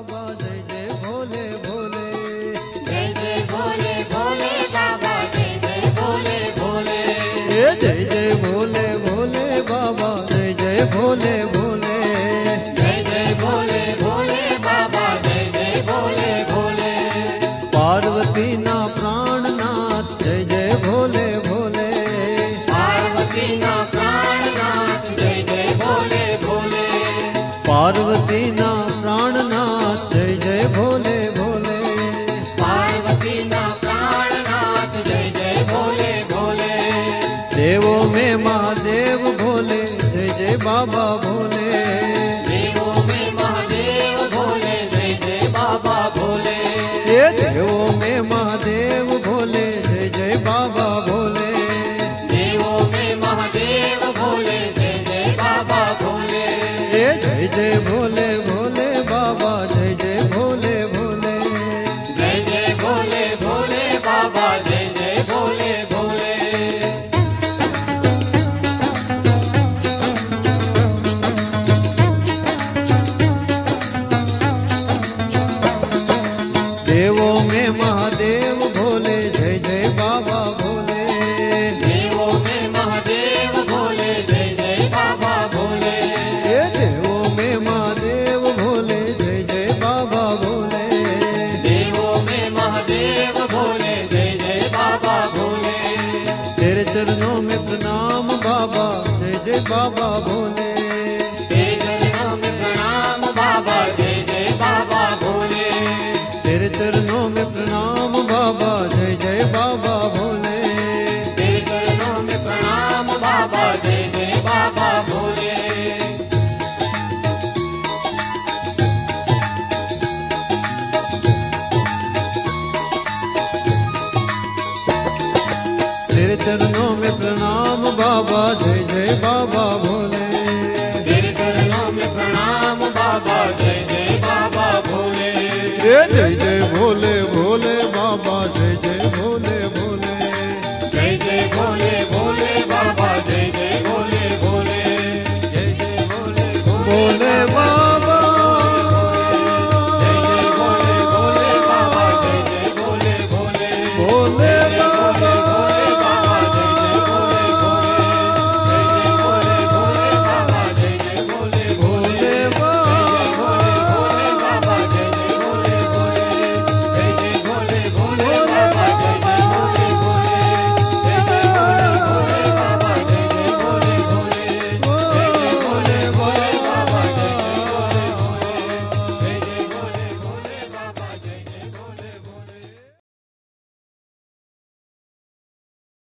बाबा जय जय भोले भोले, जय जय भोले भोले बाबा, जय जय भोले भोले, जय जय भोले भोले बाबा जय जय भोले भोले, जय जय भोले भोले बाबा, जय जय भोले भोले, पार्वती ना प्राणनाथ जय जय भोले भोले, पार्वती ना प्राणनाथ, जय जय भोले भोले, पार्वती ना प्राणनाथ जय जय भोले भोले, पार्वती ना प्राणनाथ, जय जय भोले भोले, देवों में महादेव भोले जय जय बाबा भोले, देवों में महादेव भोले, जय जय बाबा भोले, ये देवों में महादेव भोले जय जय बाबा भोले, देवों में महादेव भोले, जय जय बाबा भोले, ये जय जय भोले भोले बाबा जय जय भोले भोले, जय जय भोले भोले बाबा, जय जय भोले भोले, देवों में महादेव भोले जय जय बाबा भोले, देवों में महादेव भोले, जय जय बाबा भोले, ये देवों में महादेव भोले जय जय बाबा भोले, देवों में महादेव भोले, जय जय बाबा भोले, तेरे चरणों में प्रणाम बाबा जय जय बाबा भोले,